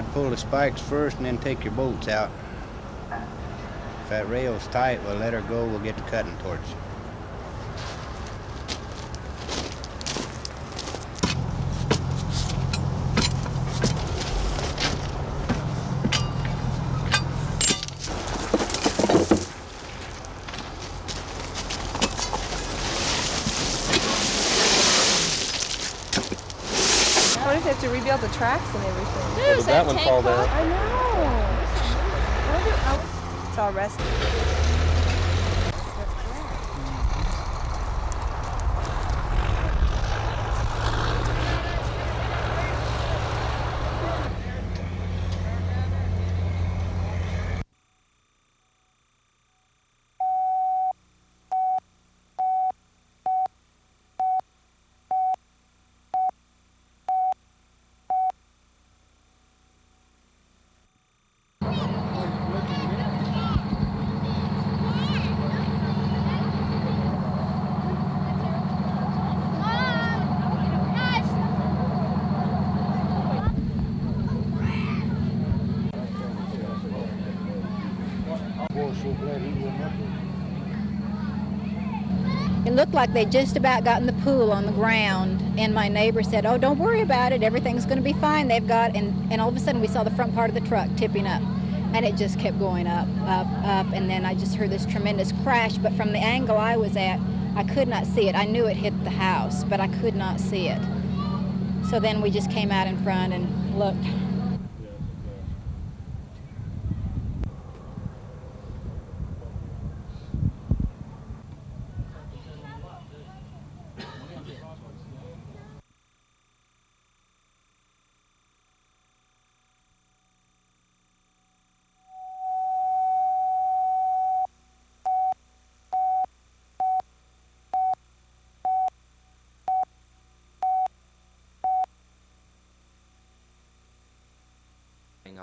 I'd pull the spikes first and then take your bolts out. If that rail's tight, we'll let her go. We'll get to cutting torch. To rebuild the tracks and everything. Yeah, did that one fall down? I know. It's all rusty. It looked like they just about got in the pool on the ground, and my neighbor said, "Oh, don't worry about it, everything's going to be fine. They've got," and all of a sudden we saw the front part of the truck tipping up, and it just kept going up, and then I just heard this tremendous crash, but from the angle I was at, I could not see it. I knew it hit the house, but I could not see it. So then we just came out in front and looked.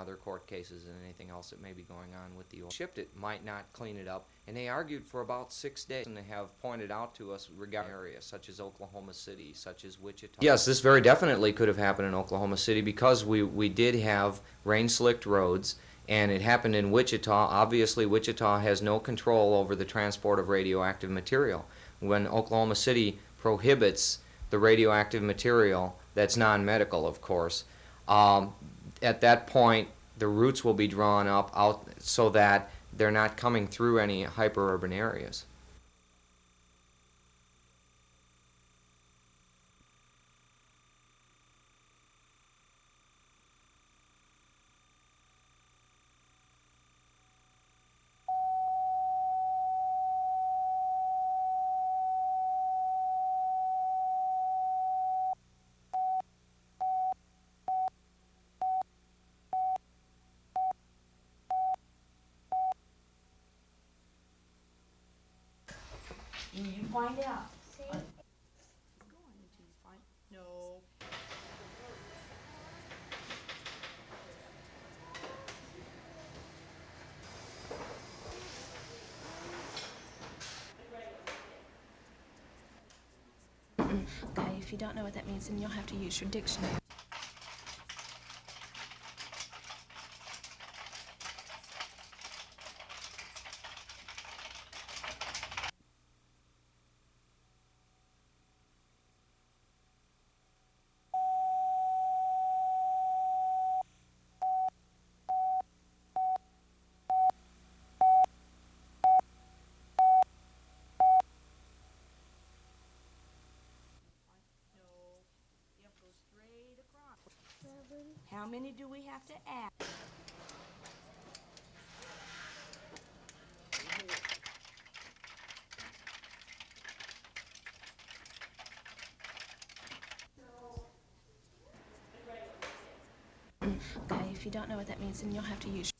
other court cases and anything else that may be going on with the oil. Shipped it, might not clean it up, and they argued for about 6 days, and they have pointed out to us regarding areas such as Oklahoma City, such as Wichita. Yes, this very definitely could have happened in Oklahoma City because we did have rain-slicked roads, and it happened in Wichita. Obviously, Wichita has no control over the transport of radioactive material. When Oklahoma City prohibits the radioactive material, that's non-medical, of course, at that point, the routes will be drawn up out so that they're not coming through any hyper-urban areas. You find out. See? No. Okay, if you don't know what that means, then you'll have to use your dictionary. How many do we have to add? Okay, if you don't know what that means, then you'll have to use.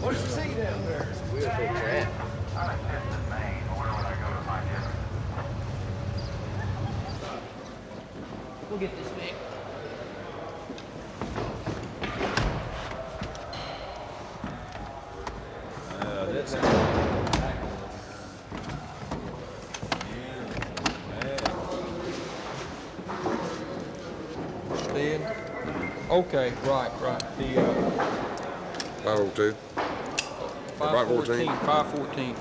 What's the sea down there? We'll take that. We'll get this fixed. Stand. Okay, right. The 502. 514. 514.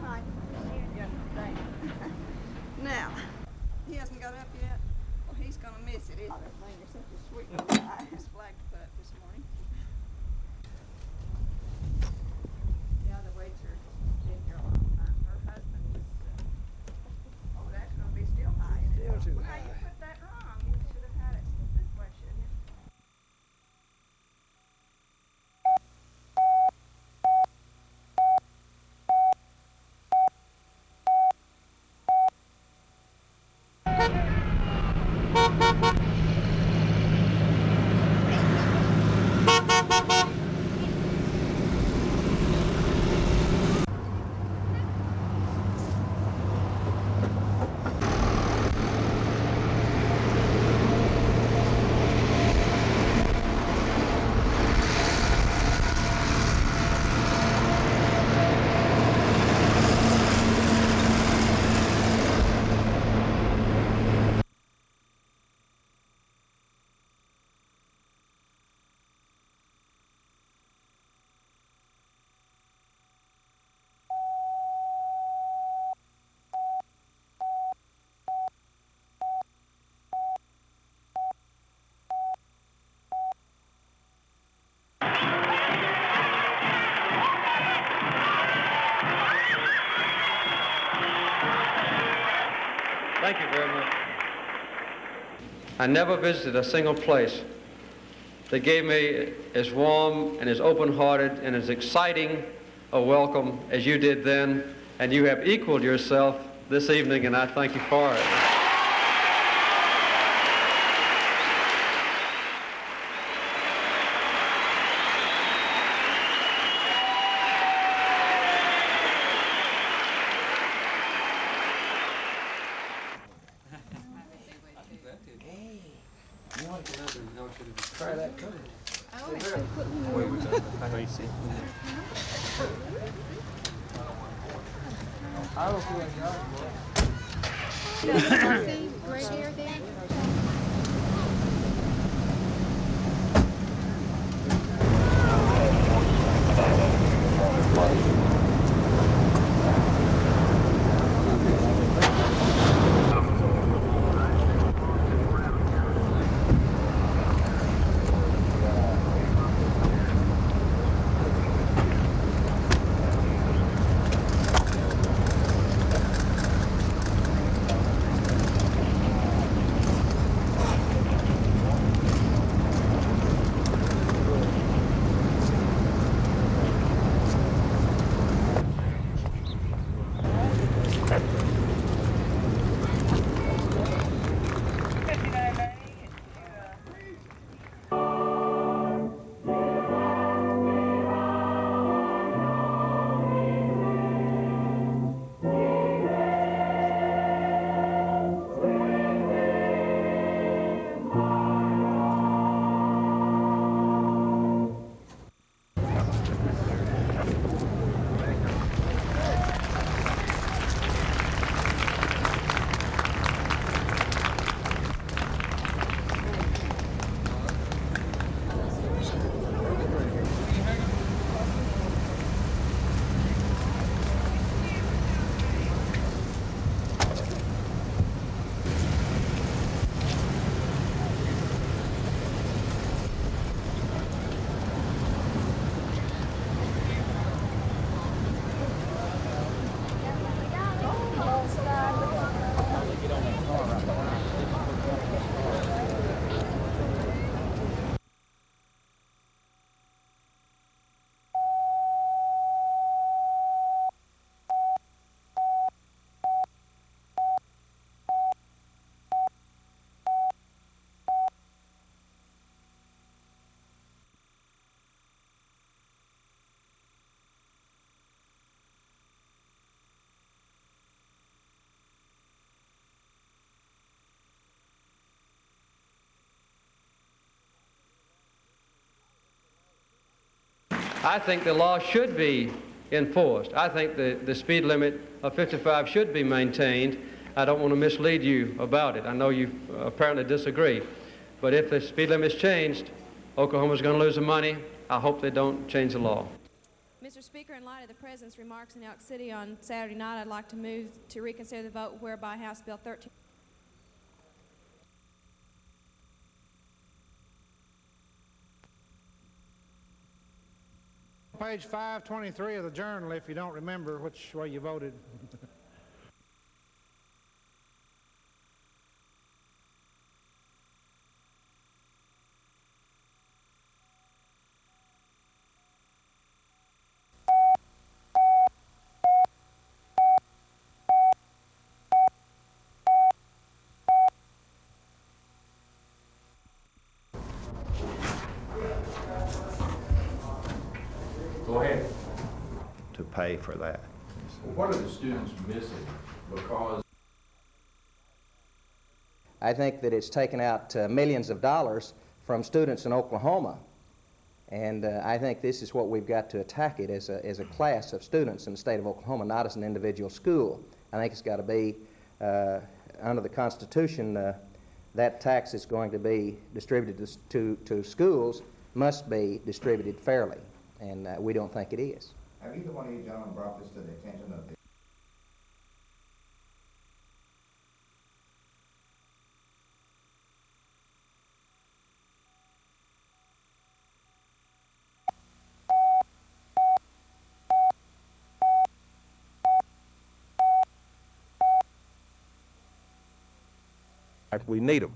Hi. Yeah, thanks. Now, he hasn't got up yet. Well, he's gonna miss it, isn't he? Man, you're such a sweet little guy. His flag put up this morning. Yeah, the weights are in here a long time. Her husband was, oh, that's gonna be still high. Still too high. You put that wrong. You should have had it this way, shouldn't you? Thank you very much. I never visited a single place that gave me as warm and as open-hearted and as exciting a welcome as you did then, and you have equaled yourself this evening, and I thank you for it. Try that code. I don't feel like Right here, there. I think the law should be enforced. I think the speed limit of 55 should be maintained. I don't want to mislead you about it. I know you apparently disagree. But if the speed limit is changed, Oklahoma's going to lose the money. I hope they don't change the law. Mr. Speaker, in light of the President's remarks in Elk City on Saturday night, I'd like to move to reconsider the vote whereby House Bill 13... Page 523 of the journal, if you don't remember which way you voted. Go ahead. To pay for that. What are the students missing? Because I think that it's taken out millions of dollars from students in Oklahoma. And I think this is what we've got to attack it as a class of students in the state of Oklahoma, not as an individual school. I think it's got to be, under the Constitution, that tax is going to be distributed to schools must be distributed fairly. And we don't think it is. Have either one of you gentlemen brought this to the attention of the... We need them.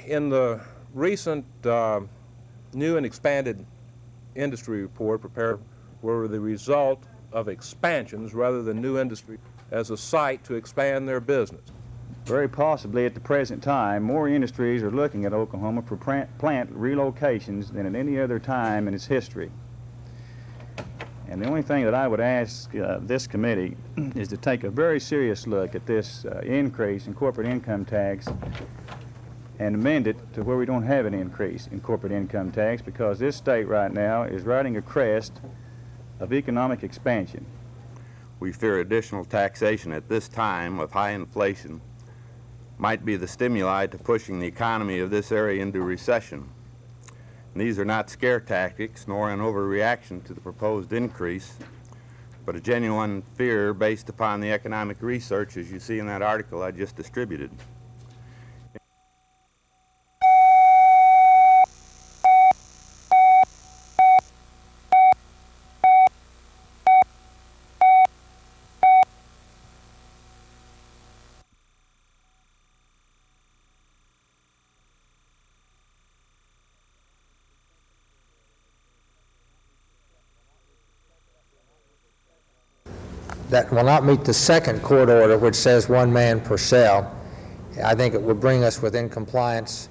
In the recent new and expanded industry report prepared were the result of expansions rather than new industry as a site to expand their business. Very possibly at the present time, more industries are looking at Oklahoma for plant relocations than at any other time in its history. And the only thing that I would ask this committee is to take a very serious look at this increase in corporate income tax and amend it to where we don't have an increase in corporate income tax, because this state right now is riding a crest of economic expansion. We fear additional taxation at this time of high inflation might be the stimuli to pushing the economy of this area into recession. And these are not scare tactics nor an overreaction to the proposed increase, but a genuine fear based upon the economic research as you see in that article I just distributed. That will not meet the second court order, which says 1 man per cell. I think it would bring us within compliance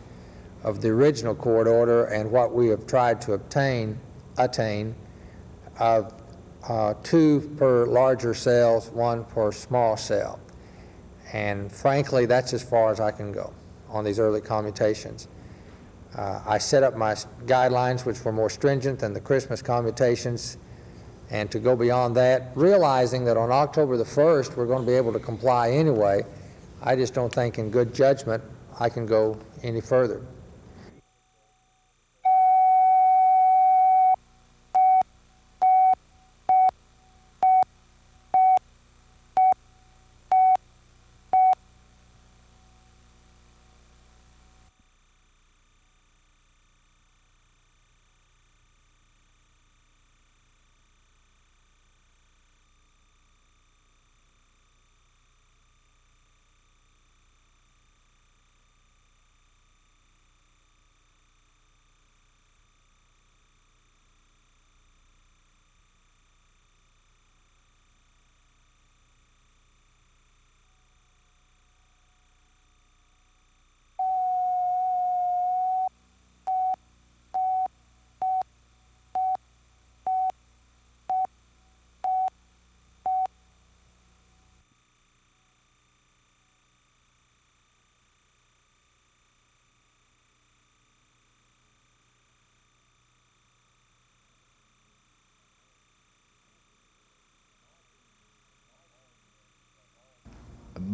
of the original court order and what we have tried to attain of 2 per larger cells, 1 per small cell. And frankly, that's as far as I can go on these early commutations. I set up my guidelines, which were more stringent than the Christmas commutations, and to go beyond that, realizing that on October the 1st, we're going to be able to comply anyway. I just don't think in good judgment I can go any further.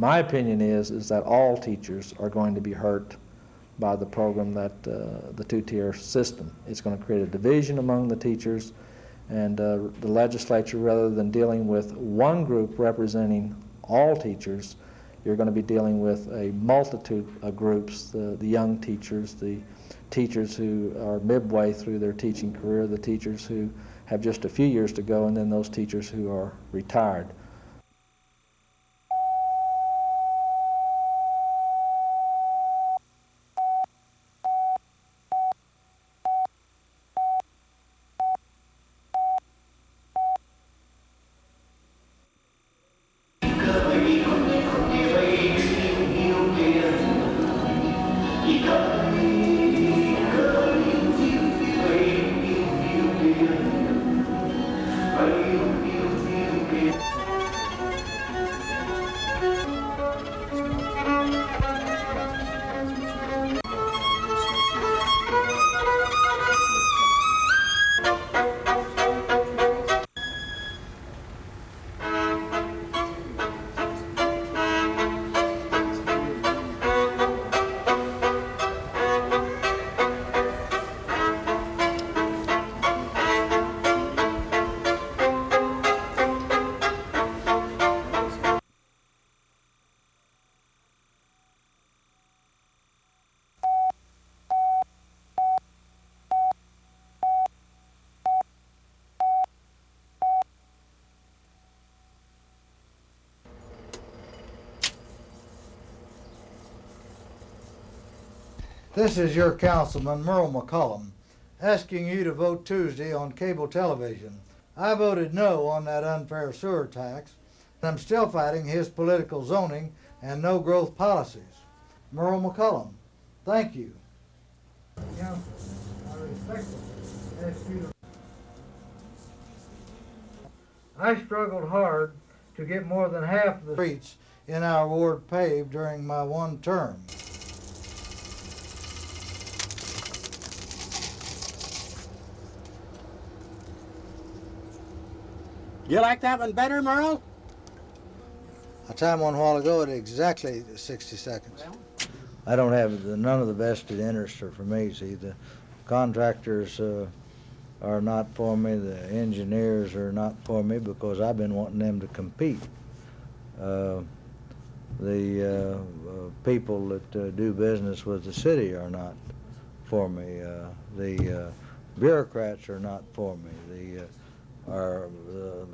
My opinion is that all teachers are going to be hurt by the program, that the two-tier system. It's going to create a division among the teachers, and the legislature, rather than dealing with one group representing all teachers, you're going to be dealing with a multitude of groups, the young teachers, the teachers who are midway through their teaching career, the teachers who have just a few years to go, and then those teachers who are retired. This is your councilman, Merle McCollum, asking you to vote Tuesday on cable television. I voted no on that unfair sewer tax, and I'm still fighting his political zoning and no growth policies. Merle McCollum, thank you. Council, I respectfully ask you to... I struggled hard to get more than half of the streets in our ward paved during my one term. You like that one better, Merle? I timed one a while ago at exactly 60 seconds. I don't have none of the vested interests are for me. See, the contractors are not for me. The engineers are not for me because I've been wanting them to compete. The people that do business with the city are not for me. The bureaucrats are not for me. The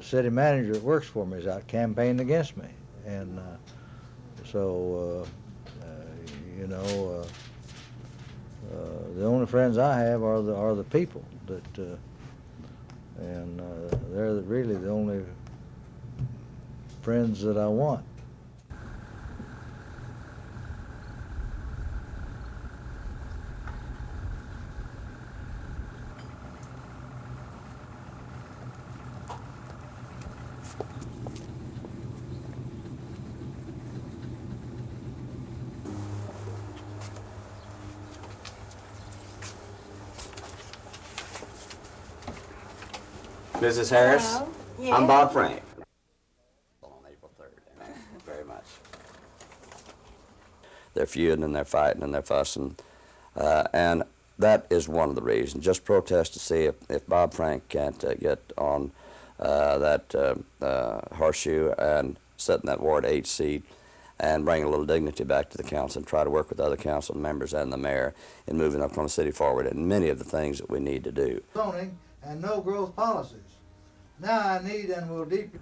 city manager that works for me is out campaigning against me, and the only friends I have are the people that, and they're really the only friends that I want. Mrs. Harris? Hello? Yes. I'm Bob Frank. On April 3rd. Thank you very much. They're feuding and they're fighting and they're fussing. And that is one of the reasons. Just protest to see if Bob Frank can't get on that horseshoe and sit in that Ward 8 seat and bring a little dignity back to the council and try to work with other council members and the mayor in moving Oklahoma City forward in many of the things that we need to do. Zoning and no growth policies. Now I need and will deeply...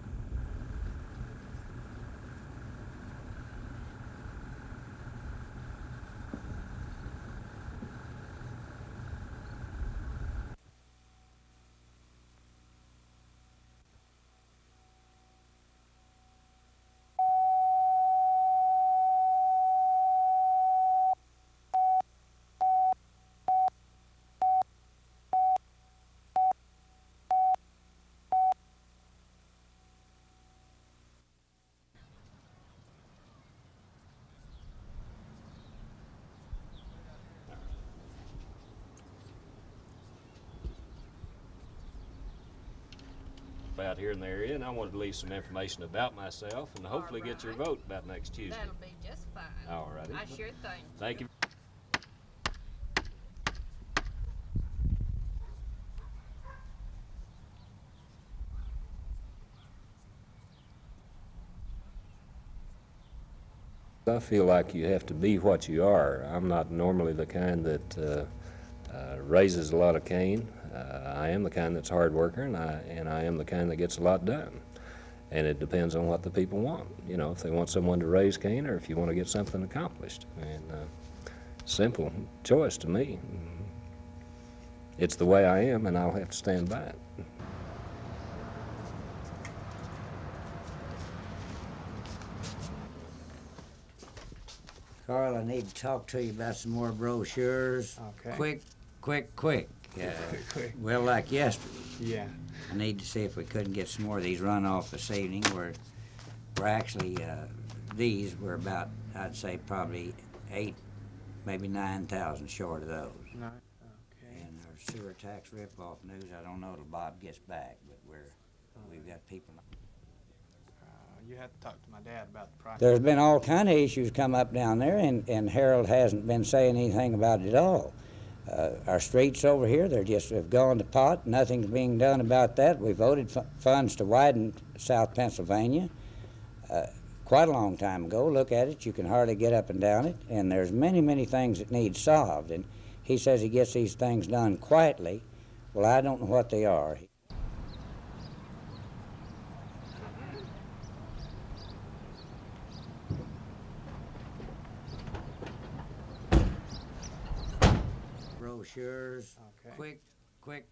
out here in the area, and I wanted to leave some information about myself and hopefully get your vote about next Tuesday. That'll be just fine. All righty. I sure think. Thank you. I feel like you have to be what you are. I'm not normally the kind that raises a lot of cane. I am the kind that's hard worker, and I am the kind that gets a lot done. And it depends on what the people want. You know, if they want someone to raise cane or if you want to get something accomplished. And simple choice to me. It's the way I am, and I'll have to stand by it. Carl, I need to talk to you about some more brochures. Okay. Quick. Well, like yesterday. Yeah. I need to see if we couldn't get some more of these run off this evening. We're actually, these were about, I'd say probably 8, maybe 9,000 short of those. No. Okay. And our sewer tax rip-off news, I don't know till Bob gets back, but we've got people. You have to talk to my dad about the process. There's been all kind of issues come up down there, and Harold hasn't been saying anything about it at all. Our streets over here, they're just have gone to pot. Nothing's being done about that. We voted funds to widen South Pennsylvania quite a long time ago. Look at it. You can hardly get up and down it. And there's many things that need solved. And he says he gets these things done quietly. Well, I don't know what they are. Brochures. Okay. Quick.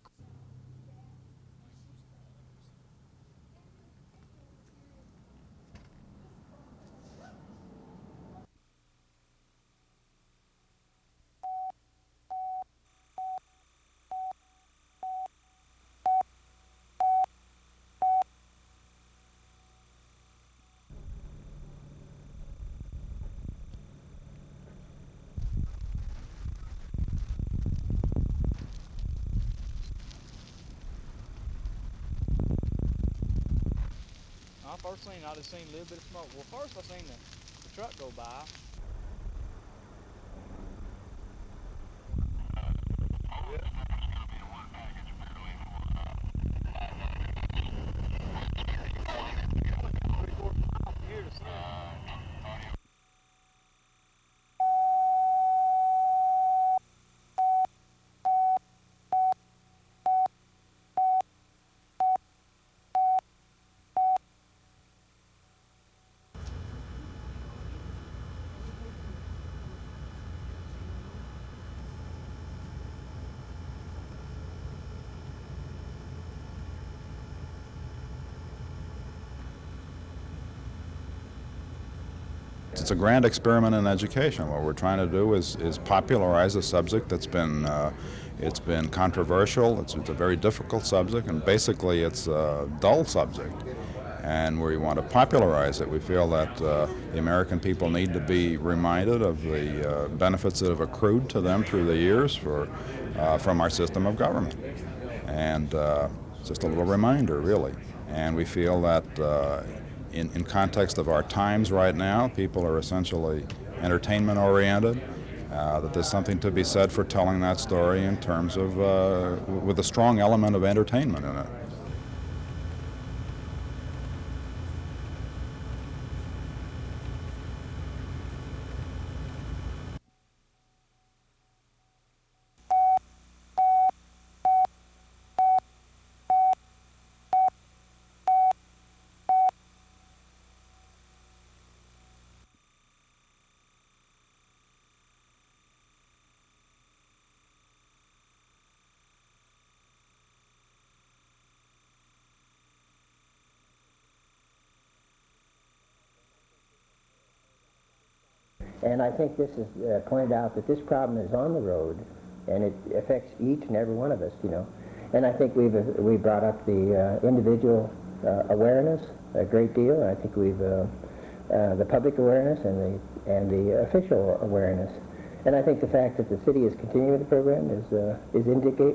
First thing, I just seen a little bit of smoke. Well, first I seen the truck go by. It's a grand experiment in education. What we're trying to do is popularize a subject that's been it's been controversial. It's a very difficult subject, and basically it's a dull subject. And we want to popularize it. We feel that the American people need to be reminded of the benefits that have accrued to them through the years from our system of government. And just a little reminder, really. And we feel that in context of our times right now, people are essentially entertainment-oriented, that there's something to be said for telling that story in terms of, with a strong element of entertainment in it. And I think this is pointed out that this problem is on the road, and it affects each and every one of us, you know. And I think we brought up the individual awareness a great deal. I think we've the public awareness and the official awareness. And I think the fact that the city is continuing the program is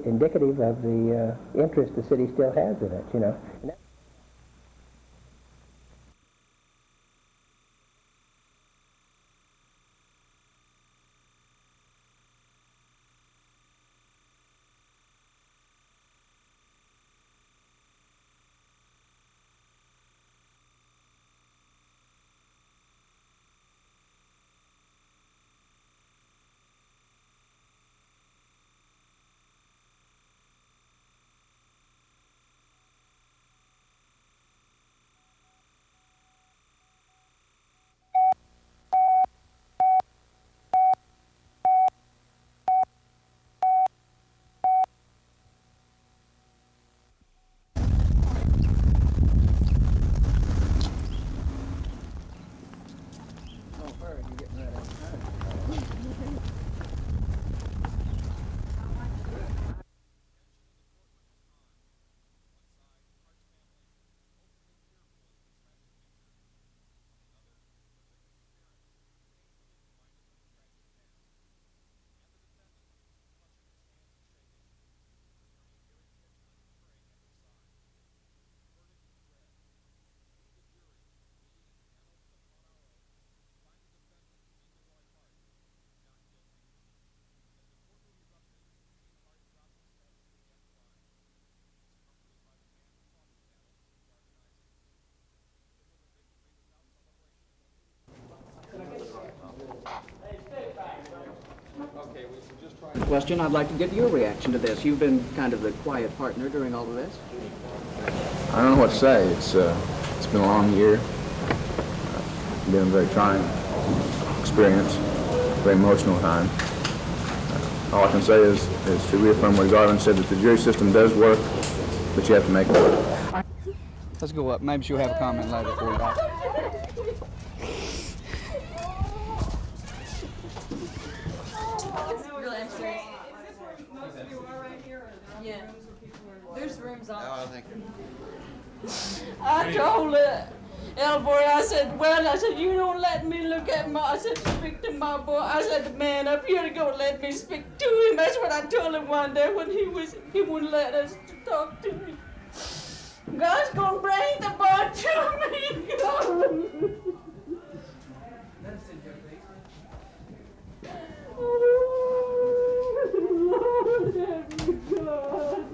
indicative of the interest the city still has in it, you know. Question, I'd like to get your reaction to this. You've been kind of the quiet partner during all of this. I don't know what to say. It's been a long year. It's been a very trying experience, very emotional time. All I can say is to reaffirm what Garland said, that the jury system does work, but you have to make it work. Let's go up. Maybe she'll have a comment later for you. Yeah. There's rooms on. No, I think. I told Elboy, I said, you don't let me look at I said, speak to my boy. I said, the man up here to go let me speak to him. That's what I told him one day when he wouldn't let us talk to him. God's gonna bring the boy to me. Lord, help me, God.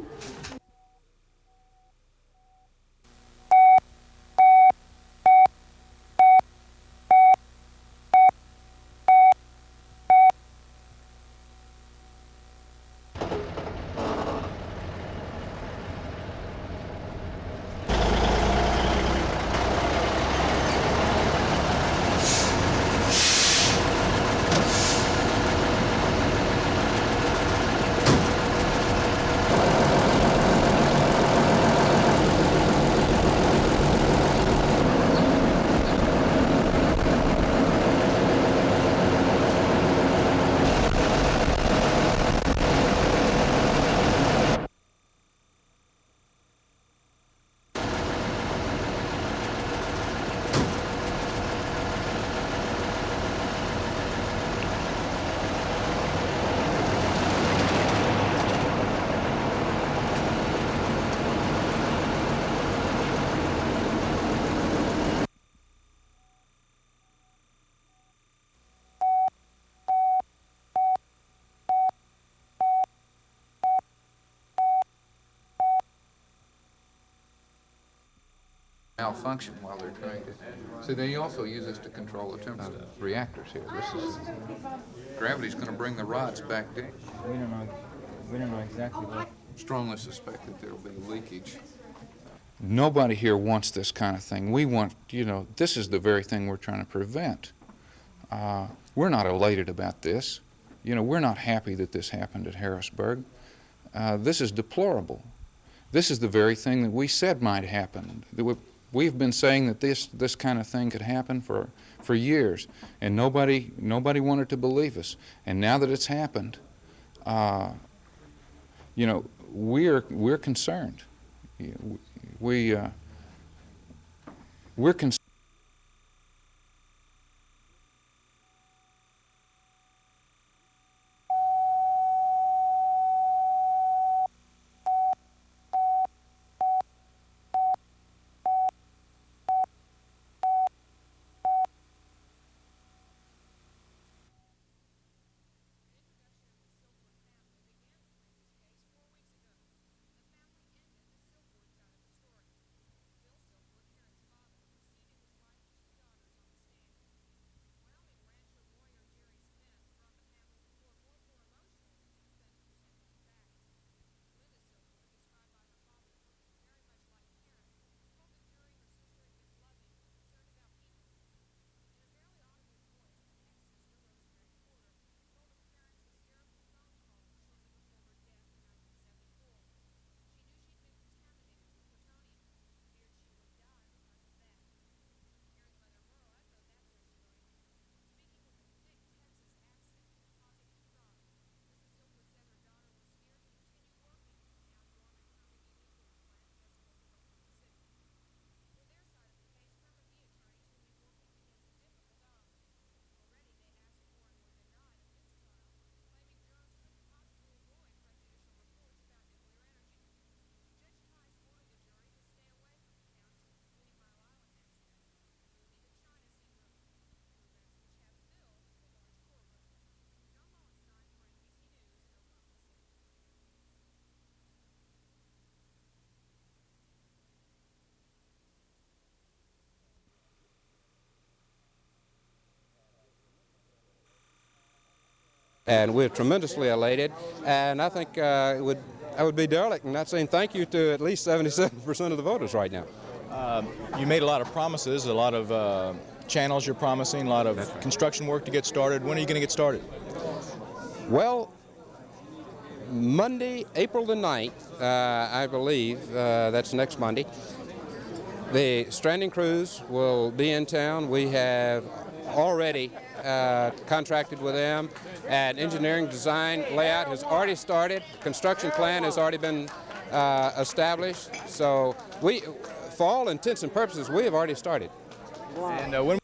Malfunction while they're trying to. So they also use this to control the temperature of the reactors here. Gravity's going to bring the rods back down. We don't know exactly what. Strongly suspect that there'll be leakage. Nobody here wants this kind of thing. We want, this is the very thing we're trying to prevent. We're not elated about this. We're not happy that this happened at Harrisburg. This is deplorable. This is the very thing that we said might happen. We've been saying that this kind of thing could happen for years, and nobody wanted to believe us. And now that it's happened, we're concerned. We're concerned. And we're tremendously elated, and I think I would be derelict in not saying thank you to at least 77% of the voters right now. You made a lot of promises, a lot of channels you're promising, a lot of construction work to get started. When are you going to get started? Well, Monday, April the 9th, I believe, that's next Monday, the stranding crews will be in town. We have already contracted with them, and engineering design layout has already started. Construction plan has already been established. So we, for all intents and purposes, we have already started. Wow. And when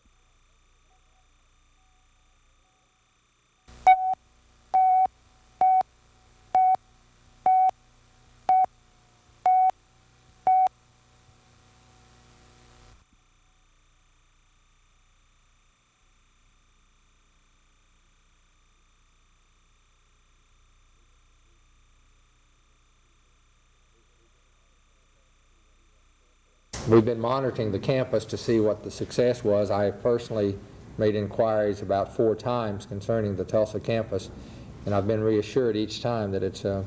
We've been monitoring the campus to see what the success was. I personally made inquiries about 4 times concerning the Tulsa campus, and I've been reassured each time that it's a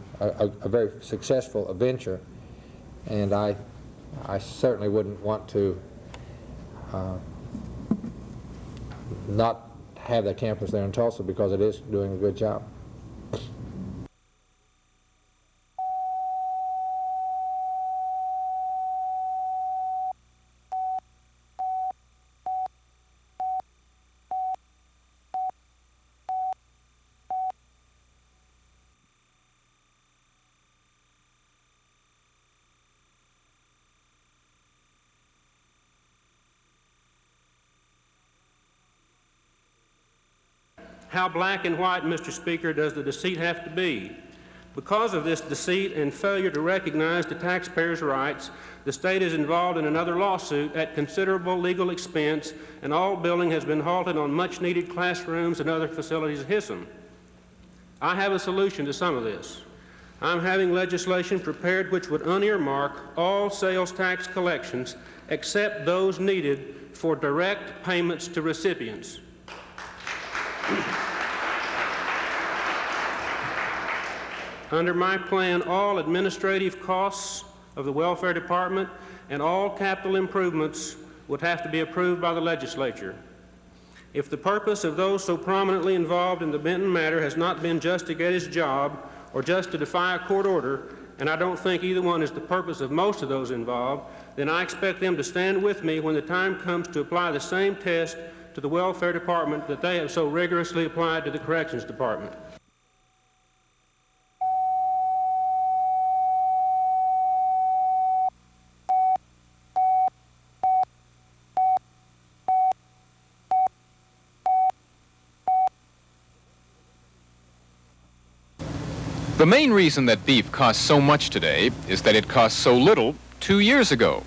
very successful venture, and I certainly wouldn't want to not have that campus there in Tulsa because it is doing a good job. How black and white, Mr. Speaker, does the deceit have to be? Because of this deceit and failure to recognize the taxpayers' rights, the state is involved in another lawsuit at considerable legal expense, and all building has been halted on much-needed classrooms and other facilities at Hissom. I have a solution to some of this. I'm having legislation prepared which would unearmark all sales tax collections except those needed for direct payments to recipients. Under my plan, all administrative costs of the Welfare Department and all capital improvements would have to be approved by the legislature. If the purpose of those so prominently involved in the Benton matter has not been just to get his job or just to defy a court order, and I don't think either one is the purpose of most of those involved, then I expect them to stand with me when the time comes to apply the same test to the Welfare Department that they have so rigorously applied to the Corrections Department. The main reason that beef costs so much today is that it cost so little 2 years ago.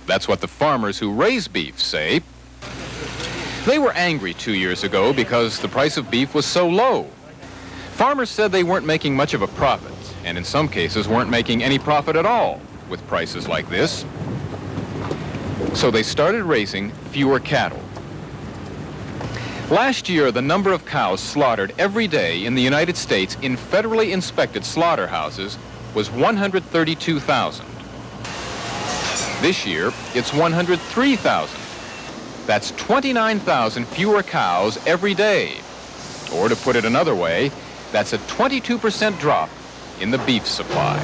That's what the farmers who raise beef say. They were angry 2 years ago because the price of beef was so low. Farmers said they weren't making much of a profit, and in some cases weren't making any profit at all with prices like this. So they started raising fewer cattle. Last year, the number of cows slaughtered every day in the United States in federally inspected slaughterhouses was 132,000. This year, it's 103,000. That's 29,000 fewer cows every day. Or to put it another way, that's a 22% drop in the beef supply.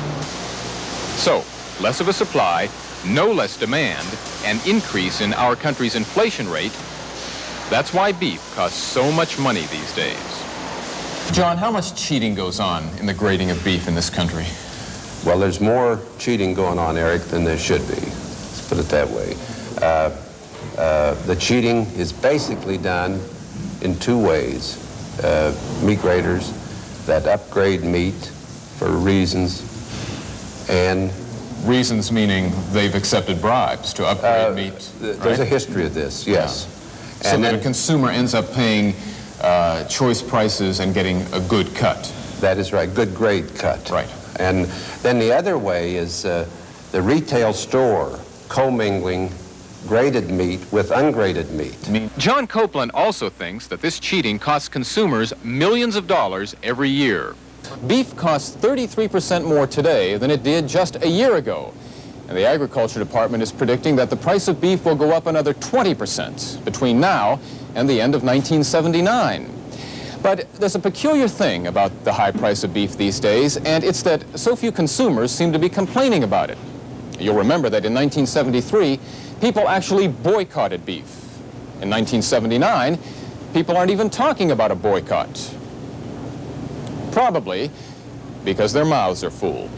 So, less of a supply, no less demand, and increase in our country's inflation rate. That's why beef costs so much money these days. John, how much cheating goes on in the grading of beef in this country? Well, there's more cheating going on, Eric, than there should be. Let's put it that way. The cheating is basically done in 2 ways. Meat graders that upgrade meat for reasons, and... Reasons meaning they've accepted bribes to upgrade meat, There's a history of this, yes. Yeah. So that a consumer ends up paying choice prices and getting a good cut. That is right, good grade cut. Right. And then the other way is the retail store commingling graded meat with ungraded meat. John Copeland also thinks that this cheating costs consumers millions of dollars every year. Beef costs 33% more today than it did just a year ago. And the Agriculture Department is predicting that the price of beef will go up another 20% between now and the end of 1979. But there's a peculiar thing about the high price of beef these days, and it's that so few consumers seem to be complaining about it. You'll remember that in 1973, people actually boycotted beef. In 1979, people aren't even talking about a boycott. Probably because their mouths are full.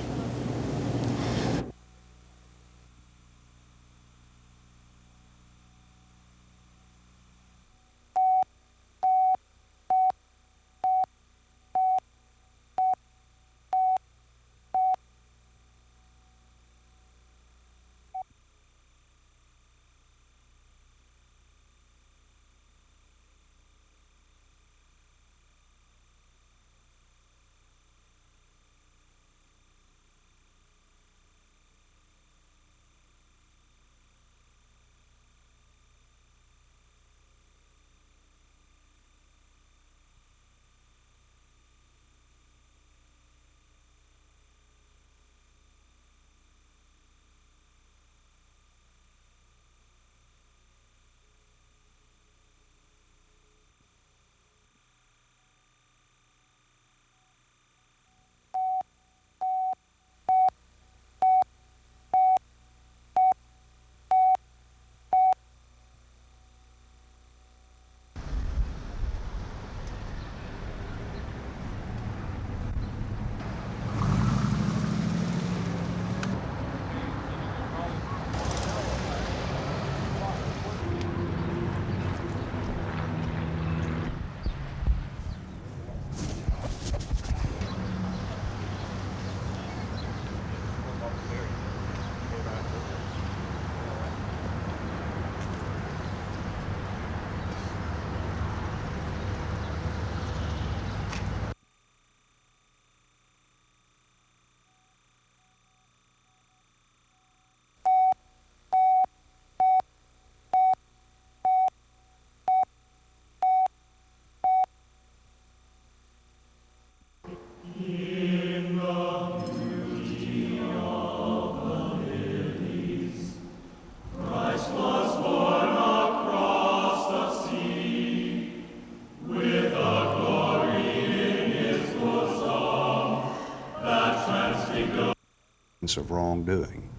Of wrongdoing.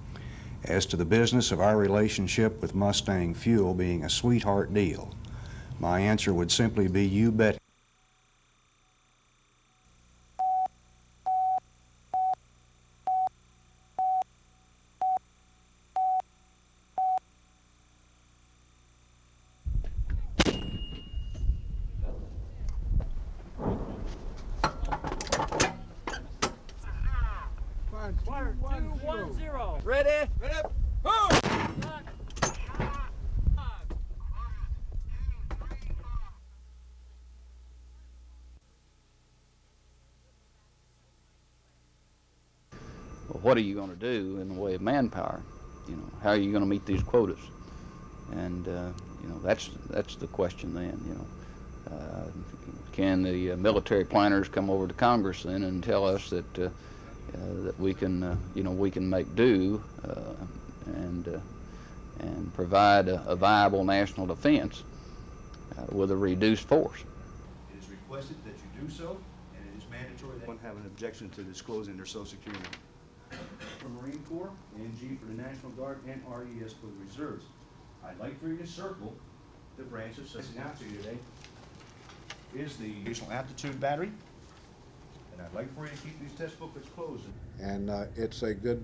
As to the business of our relationship with Mustang Fuel being a sweetheart deal, my answer would simply be you bet. Ready? Well, what are you going to do in the way of manpower? You know, how are you going to meet these quotas? And you know, that's the question then. You know, can the military planners come over to Congress then and tell us that that we can you know, we can make do and provide a viable national defense with a reduced force? It is requested that you do so, and it is mandatory that one have an objection to disclosing their Social Security number. For Marine Corps, NG for the National Guard, and RES for the Reserves. I'd like for you to circle the branches. Sitting out to you today is the Additional Aptitude Battery, and I'd like for you to keep these test booklets closed. And it's a good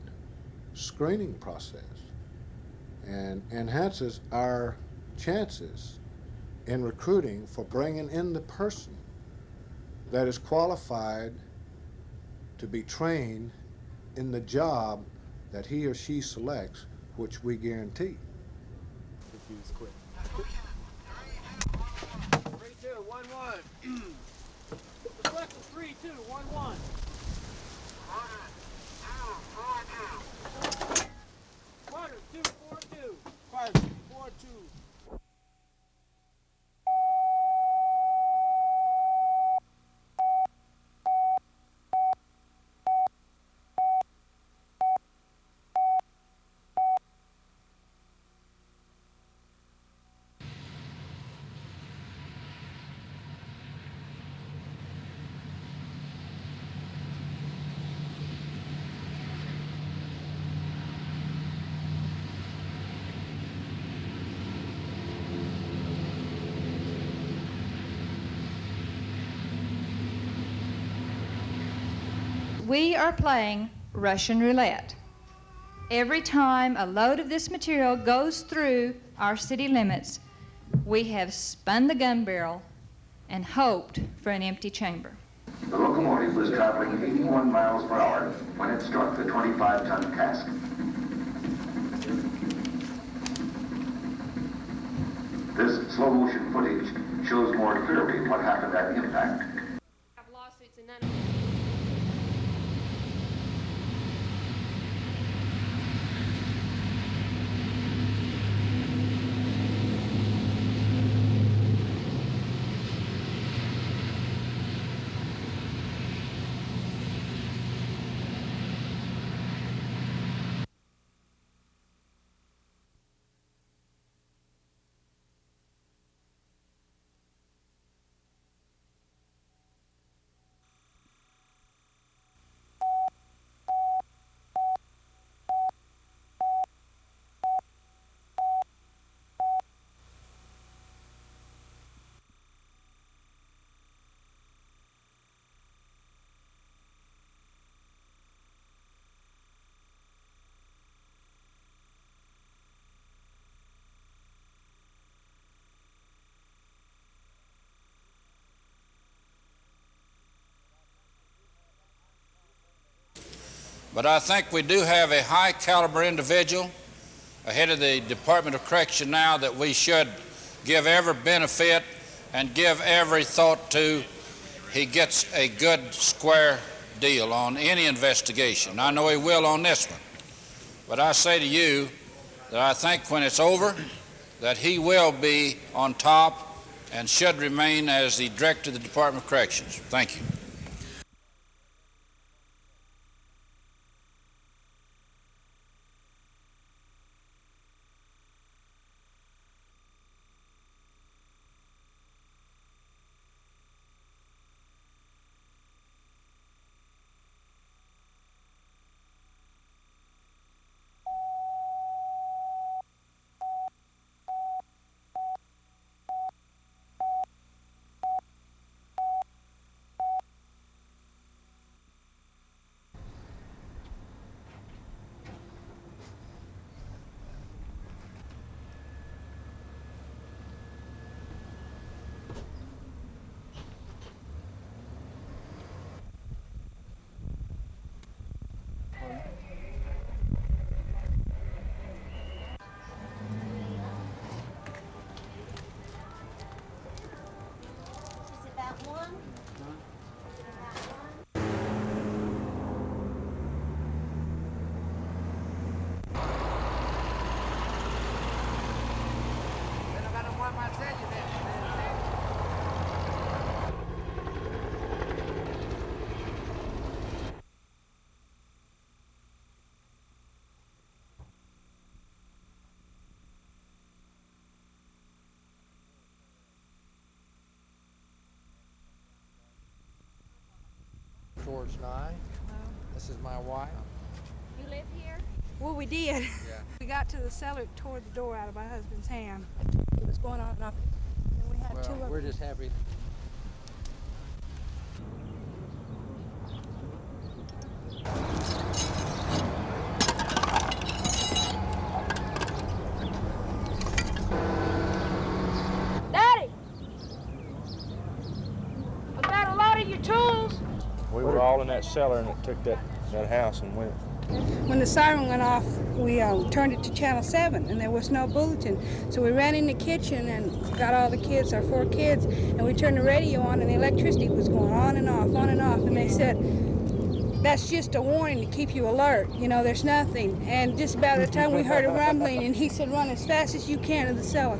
screening process and enhances our chances in recruiting for bringing in the person that is qualified to be trained in the job that he or she selects, which we guarantee. 3-2-1-1. Reflect 3-2-1-1. Quarter 2-4-2. Quarter 4-2. We are playing Russian roulette. Every time a load of this material goes through our city limits, we have spun the gun barrel and hoped for an empty chamber. The locomotive was traveling 81 miles per hour when it struck the 25-ton cask. This slow-motion footage shows more clearly what happened at impact. Lawsuits and But I think we do have a high caliber individual ahead of the Department of Correction now that we should give every benefit and give every thought to. He gets a good square deal on any investigation. I know he will on this one. But I say to you that I think when it's over that he will be on top and should remain as the Director of the Department of Corrections. Thank you. George Nigh. This is my wife. You live here? Well, we did. Yeah. We got to the cellar, tore the door out of my husband's hand. It was going on and off. And we had two of them. We're just happy. Daddy! I got a lot of your tools. We were all in that cellar and it took that house and went. When the siren went off, we turned it to channel 7 and there was no bulletin. So we ran in the kitchen and got all the kids, our 4 kids, and we turned the radio on and the electricity was going on and off, and they said, that's just a warning to keep you alert. You know, there's nothing. And just about the time we heard a rumbling, and he said, run as fast as you can to the cellar.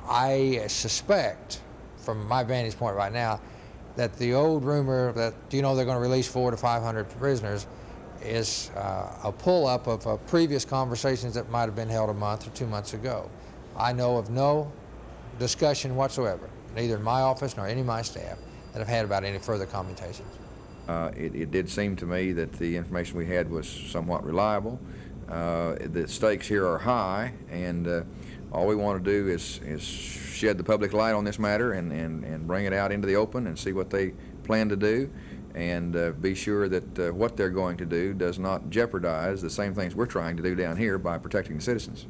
I suspect, from my vantage point right now, that the old rumor that, they're going to release 400 to 500 prisoners is a pull-up of previous conversations that might have been held a month or 2 months ago. I know of no discussion whatsoever, neither in my office nor any of my staff, that have had about any further commutations. It did seem to me that the information we had was somewhat reliable. The stakes here are high, and all we want to do is shed the public light on this matter and bring it out into the open and see what they plan to do, and be sure that what they're going to do does not jeopardize the same things we're trying to do down here by protecting the citizens.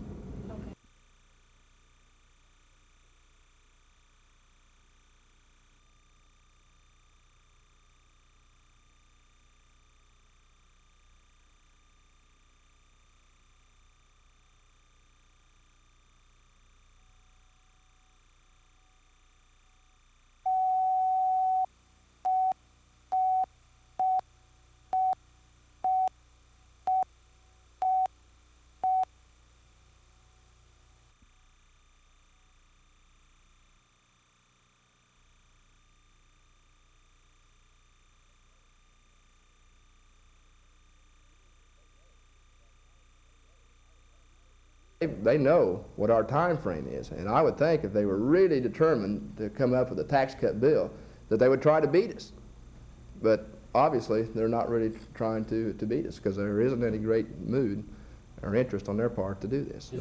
They know what our time frame is, and I would think if they were really determined to come up with a tax cut bill, that they would try to beat us. But obviously, they're not really trying to beat us, because there isn't any great mood or interest on their part to do this.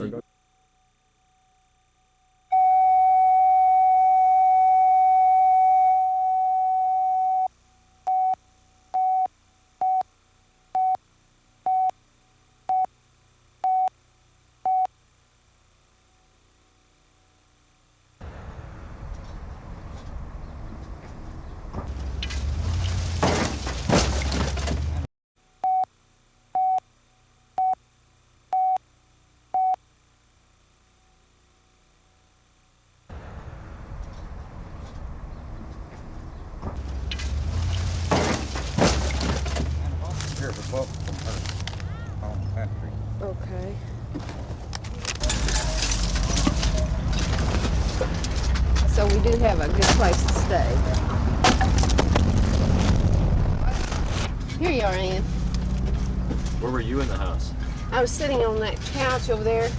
Okay. So we do have a good place to stay. Here you are, Ann. Where were you in the house? I was sitting on that couch over there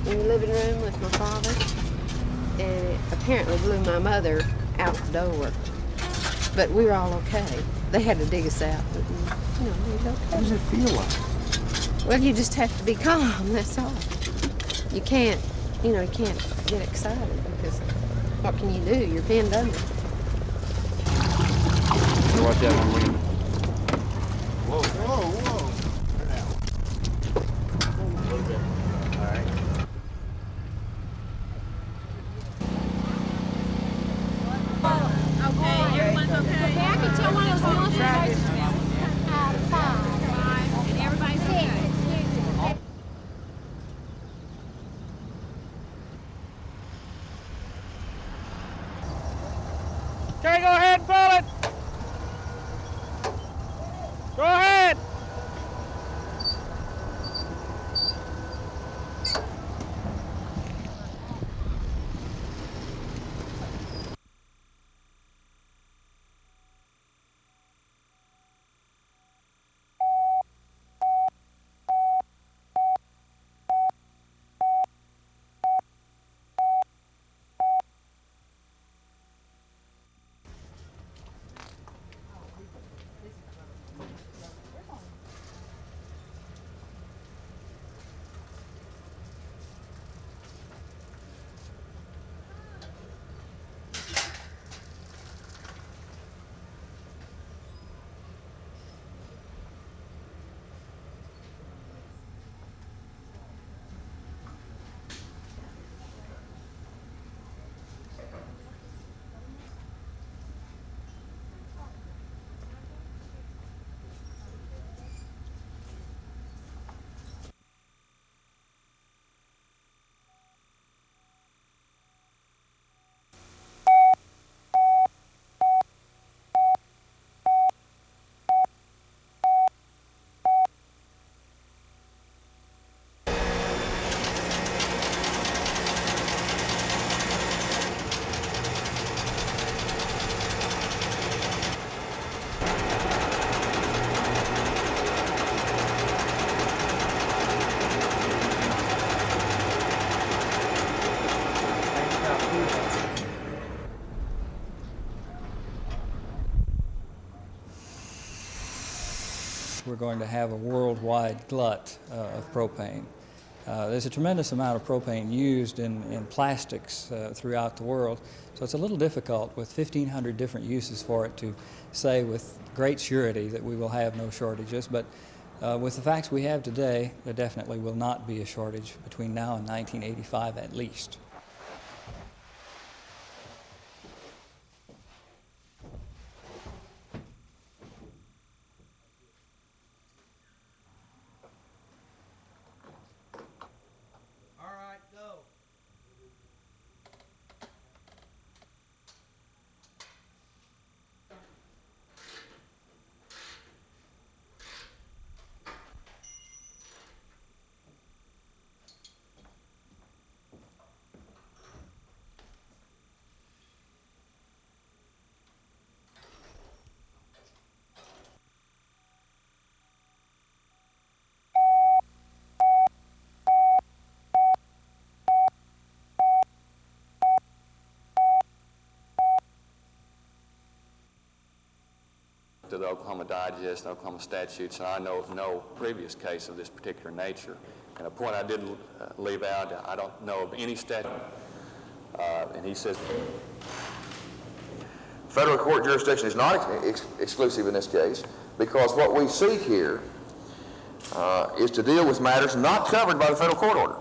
in the living room with my father, and it apparently blew my mother out the door. But we were all okay. They had to dig us out, but we were okay. What does it feel like? Well, you just have to be calm, that's all. You can't, you can't get excited, because what can you do? You're pinned under. Watch out on women. Whoa, whoa, whoa. A little bit. All right. Okay, everyone's okay? Okay, I can tell one of those military out of 5. And everybody's okay. Okay, go ahead and pull it. Go ahead. we're going to have a worldwide glut of propane. There's a tremendous amount of propane used in plastics throughout the world, so it's a little difficult with 1,500 different uses for it to say with great surety that we will have no shortages, but with the facts we have today, there definitely will not be a shortage between now and 1985 at least. To the Oklahoma Digest and Oklahoma statutes, and I know of no previous case of this particular nature. And a point I did leave out, I don't know of any statute. And he says, federal court jurisdiction is not exclusive in this case, because what we seek here is to deal with matters not covered by the federal court order,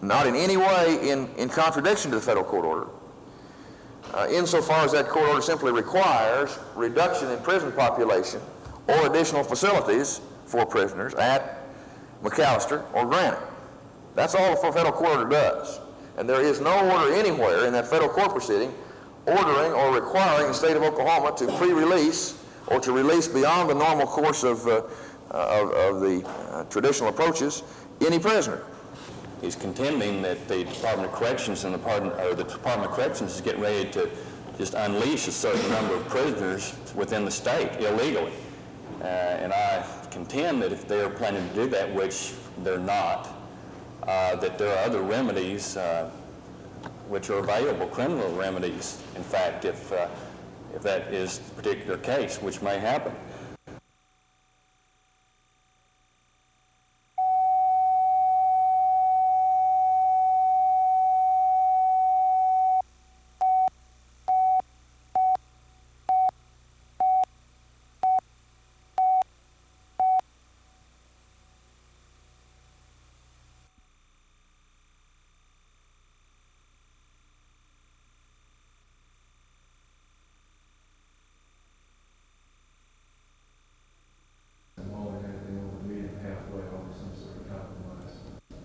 not in any way in contradiction to the federal court order. Insofar as that court order simply requires reduction in prison population or additional facilities for prisoners at McAllister or Granite. That's all the federal court order does. And there is no order anywhere in that federal court proceeding ordering or requiring the state of Oklahoma to pre-release or to release beyond the normal course of the traditional approaches any prisoner. He's contending that the Department of Corrections and the Department of Corrections is getting ready to just unleash a certain number of prisoners within the state illegally. And I contend that if they're planning to do that, which they're not, that there are other remedies which are available, criminal remedies, in fact, if that is the particular case, which may happen.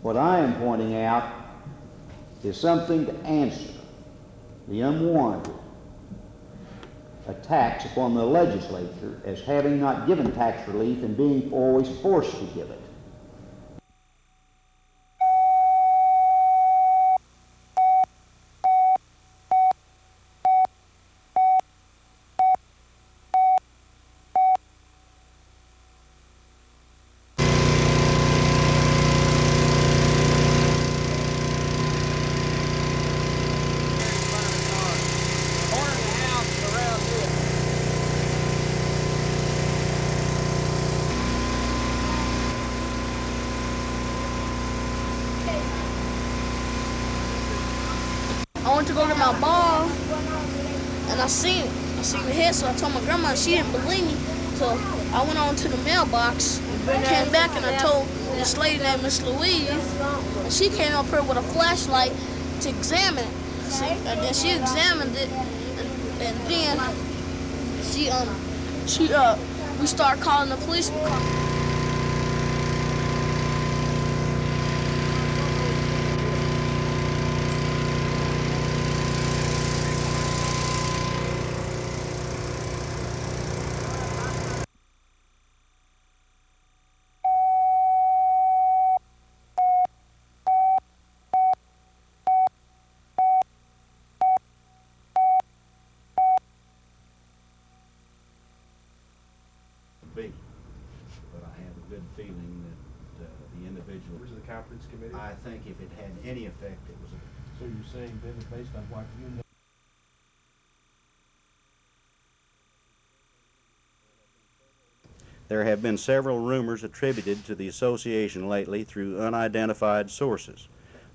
What I am pointing out is something to answer the unwarranted attacks upon the legislature as having not given tax relief and being always forced to give it. I went to go get my ball, and I seen it. I seen the head, so I told my grandma, and she didn't believe me. So I went on to the mailbox, came back, and I told this lady named Miss Louise, and she came up here with a flashlight to examine it. And then she examined it, and then we started calling the police. But I have a good feeling that the individual. Was the conference committee? I think if it had any effect, it was. So you're saying then, based on what you know. There have been several rumors attributed to the association lately through unidentified sources.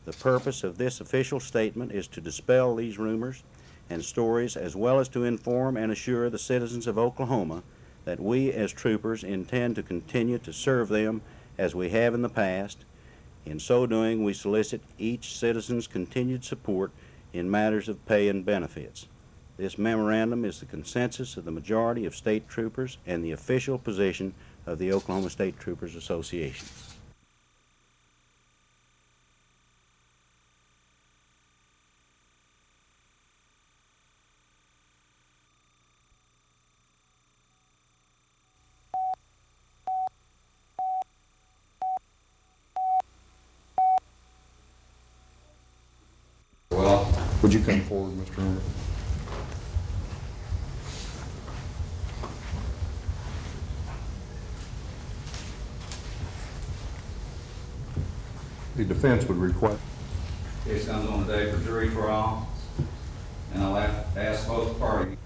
The purpose of this official statement is to dispel these rumors and stories, as well as to inform and assure the citizens of Oklahoma that we as troopers intend to continue to serve them as we have in the past. In so doing, we solicit each citizen's continued support in matters of pay and benefits. This memorandum is the consensus of the majority of state troopers and the official position of the Oklahoma State Troopers Association. Well, would you come forward, Mr. Herman? The defense would request. Case comes on the day for jury trial, and I'll ask both parties.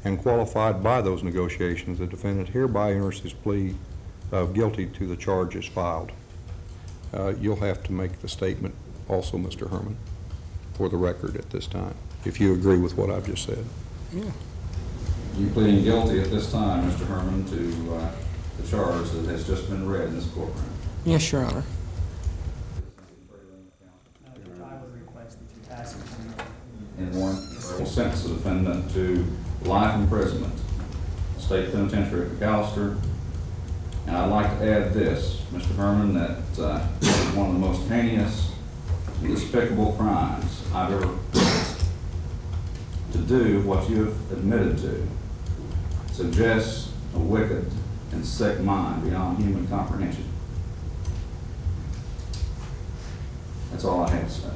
And qualified by those negotiations, the defendant hereby enters his plea of guilty to the charges filed. You'll have to make the statement also, Mr. Herman, for the record at this time, if you agree with what I've just said. Yeah. You pleading guilty at this time, Mr. Herman, to the charge that has just been read in this courtroom? Yes, Your Honor. In one, will sentence the defendant to life imprisonment, state penitentiary at McAllister. And I'd like to add this, Mr. Herman, that this is one of the most heinous and despicable crimes I've ever witnessed. To do what you have admitted to suggests a wicked and sick mind beyond human comprehension. That's all I have to say.